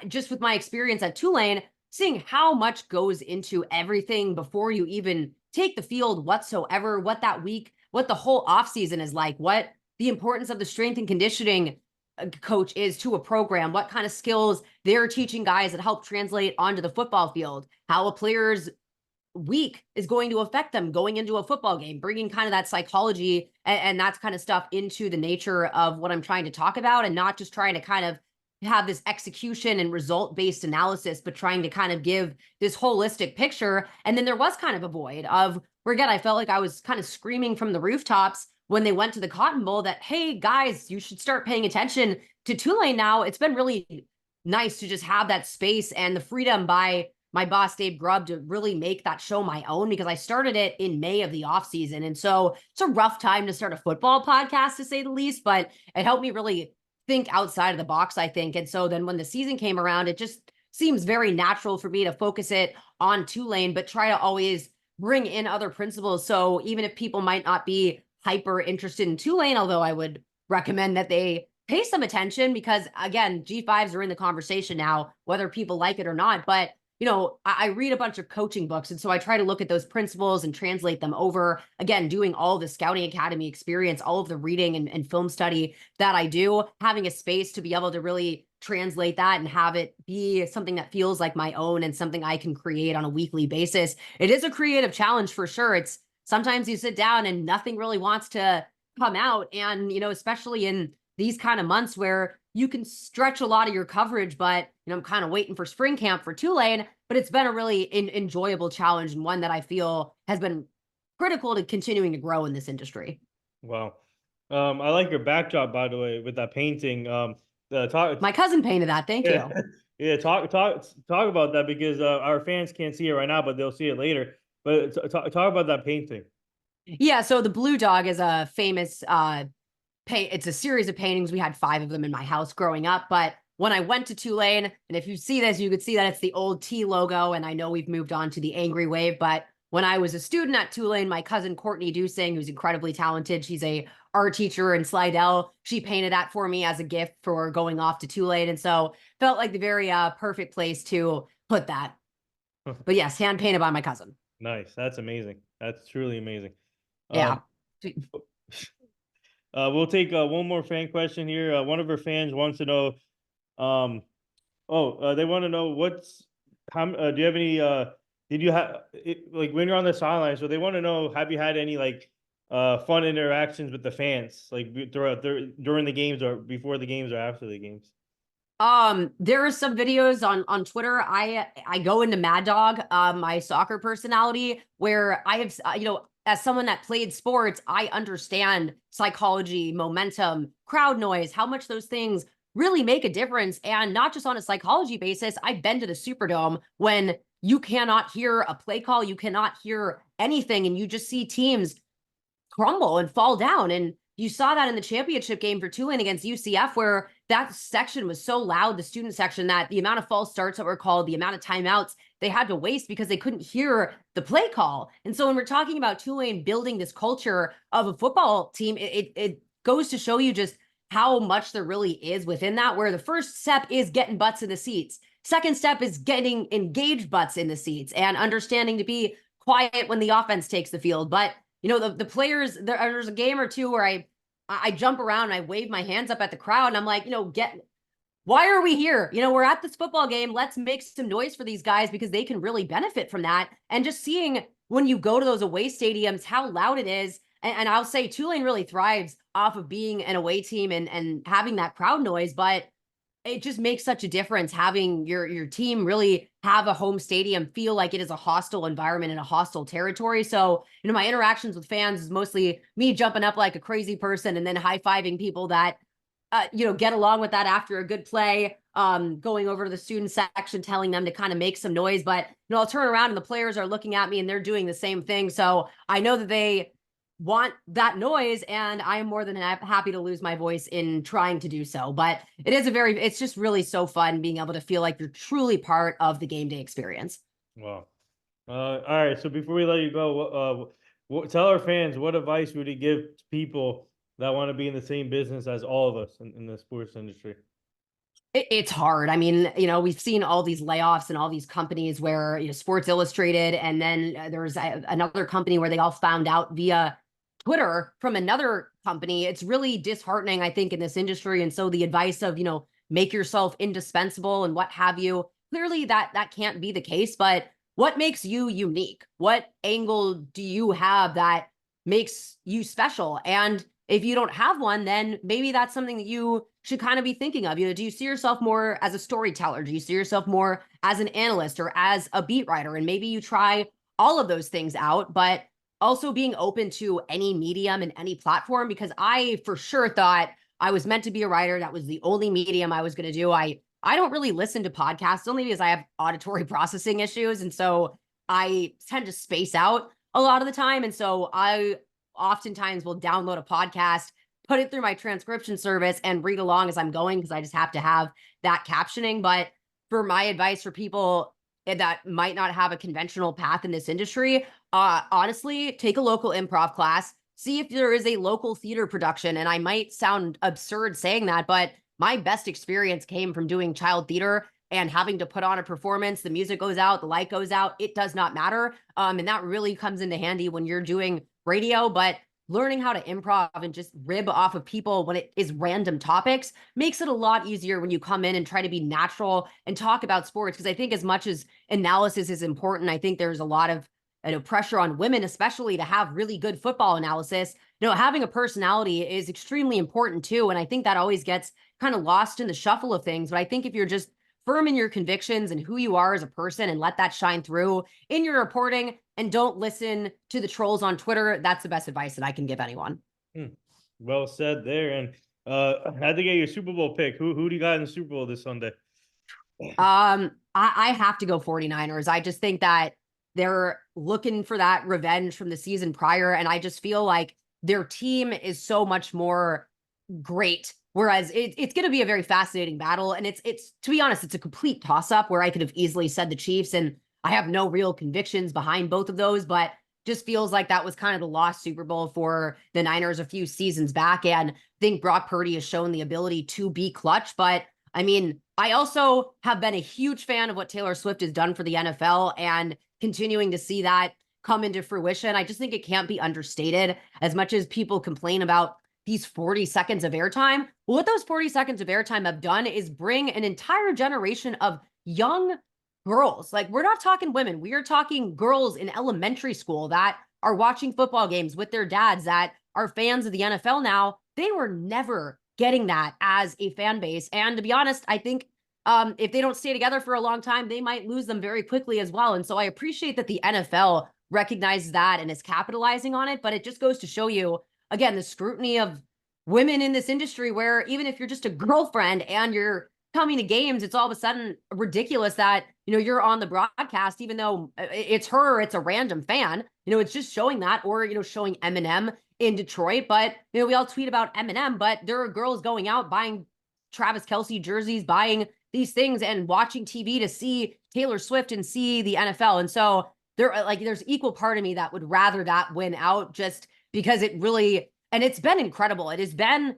Speaker 2: just with my experience at Tulane, seeing how much goes into everything before you even take the field whatsoever, what that week, what the whole offseason is like, what the importance of the strength and conditioning coach is to a program, what kind of skills they're teaching guys that help translate onto the football field, how a player's week is going to affect them going into a football game, bringing kind of that psychology and that kind of stuff into the nature of what I'm trying to talk about, and not just trying to kind of have this execution and result-based analysis, but trying to kind of give this holistic picture. And then there was kind of a void of where, again, I felt like I was kind of screaming from the rooftops when they went to the Cotton Bowl that, hey, guys, you should start paying attention to Tulane now. It's been really nice to just have that space and the freedom by my boss, Dave Grubb, to really make that show my own, because I started it in May of the offseason. And so it's a rough time to start a football podcast, to say the least, but it helped me really think outside of the box, I think. And so then when the season came around, it just seems very natural for me to focus it on Tulane, but try to always bring in other principles. So even if people might not be hyper interested in Tulane, although I would recommend that they pay some attention, because again, G5s are in the conversation now, whether people like it or not. But I read a bunch of coaching books. And so I try to look at those principles and translate them over, again, doing all the scouting academy experience, all of the reading and film study that I do, having a space to be able to really translate that and have it be something that feels like my own and something I can create on a weekly basis. It is a creative challenge for sure. It's sometimes you sit down and nothing really wants to come out. And, especially in these kind of months where you can stretch a lot of your coverage, but I'm kind of waiting for spring camp for Tulane. But it's been a really enjoyable challenge, and one that I feel has been critical to continuing to grow in this industry.
Speaker 1: Wow. I like your backdrop, by the way, with that painting.
Speaker 2: My cousin painted that. Thank
Speaker 1: yeah,
Speaker 2: you.
Speaker 1: yeah. Talk about that, because our fans can't see it right now, but they'll see it later. But talk about that painting.
Speaker 2: Yeah. So the Blue Dog is a famous it's a series of paintings. We had 5 of them in my house growing up. But when I went to Tulane, and if you see this, you could see that it's the old T logo. And I know we've moved on to the Angry Wave. But when I was a student at Tulane, my cousin Courtney Dusing, who's incredibly talented, she's a art teacher in Slidell, she painted that for me as a gift for going off to Tulane. And so felt like the very perfect place to put that. But yes, hand painted by my cousin.
Speaker 1: Nice. That's amazing. That's truly amazing.
Speaker 2: Yeah.
Speaker 1: We'll take one more fan question here. One of our fans wants to know, they want to know do you have any, did you have, like when you're on the sideline, so they want to know, have you had any fun interactions with the fans, like during the games, or before the games, or after the games?
Speaker 2: There are some videos on Twitter. I go into Mad Dog, my soccer personality, where I have, as someone that played sports, I understand psychology, momentum, crowd noise, how much those things really make a difference. And not just on a psychology basis. I've been to the Superdome when you cannot hear a play call, you cannot hear anything, and you just see teams crumble and fall down. And you saw that in the championship game for Tulane against UCF, where that section was so loud, the student section, that the amount of false starts that were called, the amount of timeouts they had to waste because they couldn't hear the play call. And so when we're talking about Tulane building this culture of a football team, it goes to show you just how much there really is within that, where the first step is getting butts in the seats. Second step is getting engaged butts in the seats and understanding to be quiet when the offense takes the field. But the players, there's a game or two where I jump around and I wave my hands up at the crowd and I'm like, why are we here? We're at this football game. Let's make some noise for these guys because they can really benefit from that. And just seeing when you go to those away stadiums, how loud it is. And I'll say Tulane really thrives off of being an away team and having that crowd noise, but it just makes such a difference having your team really have a home stadium feel like it is a hostile environment and a hostile territory. So, my interactions with fans is mostly me jumping up like a crazy person and then high-fiving people that get along with that after a good play, going over to the student section, telling them to kind of make some noise. But, I'll turn around and the players are looking at me and they're doing the same thing. So I know that they want that noise and I am more than happy to lose my voice in trying to do so. But it's just really so fun being able to feel like you're truly part of the game day experience.
Speaker 1: Wow. All right. So before we let you go, tell our fans, what advice would you give to people that want to be in the same business as all of us in the sports industry?
Speaker 2: It's hard. I mean, we've seen all these layoffs and all these companies where, Sports Illustrated, and then there's another company where they all found out via Twitter from another company. It's really disheartening, I think, in this industry. And so the advice of, make yourself indispensable and what have you, clearly that can't be the case. But what makes you unique? What angle do you have that makes you special? And if you don't have one, then maybe that's something that you should kind of be thinking of. Do you see yourself more as a storyteller? Do you see yourself more as an analyst or as a beat writer? And maybe you try all of those things out, but also being open to any medium and any platform, because I for sure thought I was meant to be a writer. That was the only medium I was going to do. I don't really listen to podcasts only because I have auditory processing issues. And so I tend to space out a lot of the time. And so I oftentimes will download a podcast, put it through my transcription service and read along as I'm going because I just have to have that captioning. But for my advice for people that might not have a conventional path in this industry, honestly, take a local improv class, see if there is a local theater production. And I might sound absurd saying that, but my best experience came from doing child theater and having to put on a performance. The music goes out, the light goes out. It does not matter. And that really comes into handy when you're doing radio. But learning how to improv and just rib off of people when it is random topics makes it a lot easier when you come in and try to be natural and talk about sports. Because I think as much as analysis is important, I think there's a lot of pressure on women, especially to have really good football analysis. Having a personality is extremely important too. And I think that always gets kind of lost in the shuffle of things. But I think if you're just firm in your convictions and who you are as a person and let that shine through in your reporting and don't listen to the trolls on Twitter, that's the best advice that I can give anyone.
Speaker 1: Well said there. And I had to get your Super Bowl pick. Who do you got in the Super Bowl this Sunday?
Speaker 2: I have to go 49ers. I just think that they're looking for that revenge from the season prior. And I just feel like their team is so much more great. Whereas it's going to be a very fascinating battle. And it's to be honest, it's a complete toss up where I could have easily said the Chiefs, and I have no real convictions behind both of those, but just feels like that was kind of the lost Super Bowl for the Niners a few seasons back. And I think Brock Purdy has shown the ability to be clutch. But I mean, I also have been a huge fan of what Taylor Swift has done for the NFL and continuing to see that come into fruition. I just think it can't be understated as much as people complain about these 40 seconds of airtime. What those 40 seconds of airtime have done is bring an entire generation of young girls. Like, we're not talking women. We are talking girls in elementary school that are watching football games with their dads that are fans of the NFL now. They were never getting that as a fan base. And to be honest, I think if they don't stay together for a long time, they might lose them very quickly as well. And so I appreciate that the NFL recognizes that and is capitalizing on it. But it just goes to show you, again, the scrutiny of women in this industry, where even if you're just a girlfriend and you're coming to games, it's all of a sudden ridiculous that, you're on the broadcast, even though it's her, or it's a random fan, it's just showing that, or, showing Eminem in Detroit. But, we all tweet about Eminem, but there are girls going out buying Travis Kelce jerseys, buying these things and watching TV to see Taylor Swift and see the NFL. And so there's equal part of me that would rather that win out, just because it really, and it's been incredible. It has been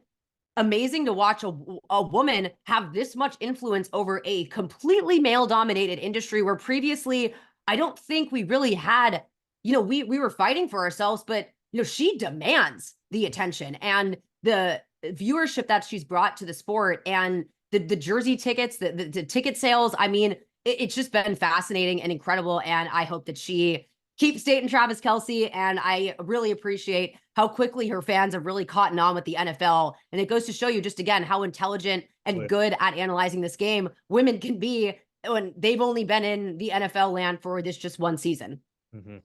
Speaker 2: amazing to watch a woman have this much influence over a completely male dominated industry where previously I don't think we really had, we were fighting for ourselves, but she demands the attention and the viewership that she's brought to the sport and the jersey tickets, the ticket sales. I mean, it's just been fascinating and incredible. And I hope that she keeps dating Travis Kelce. And I really appreciate how quickly her fans have really caught on with the NFL. And it goes to show you just again how intelligent and good at analyzing this game women can be when they've only been in the NFL land for this just one season.
Speaker 1: Mm-hmm.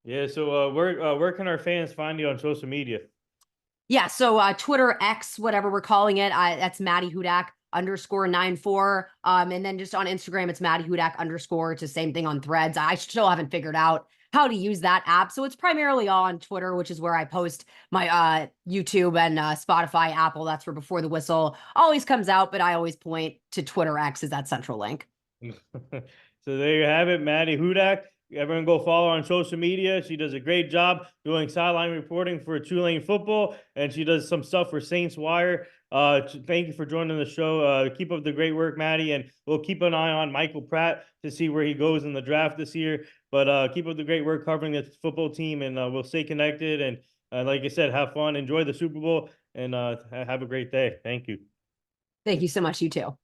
Speaker 1: Yeah. So where can our fans find you on social media?
Speaker 2: Yeah. So Twitter, X, whatever we're calling it, that's Maddy Hudak _94. And then just on Instagram, it's Maddy Hudak _ It's the same thing on Threads. I still haven't figured out how to use that app. So it's primarily all on Twitter, which is where I post my YouTube and Spotify, Apple. That's where Before the Whistle always comes out, but I always point to Twitter X as that central link.
Speaker 1: So there you have it, Maddy Hudak. Everyone go follow her on social media. She does a great job doing sideline reporting for Tulane football, and she does some stuff for Saints Wire. Thank you for joining the show. Keep up the great work, Maddy, and we'll keep an eye on Michael Pratt to see where he goes in the draft this year. But keep up the great work covering the football team, and we'll stay connected. And like I said, have fun, enjoy the Super Bowl, and have a great day. Thank you.
Speaker 2: Thank you so much. You too.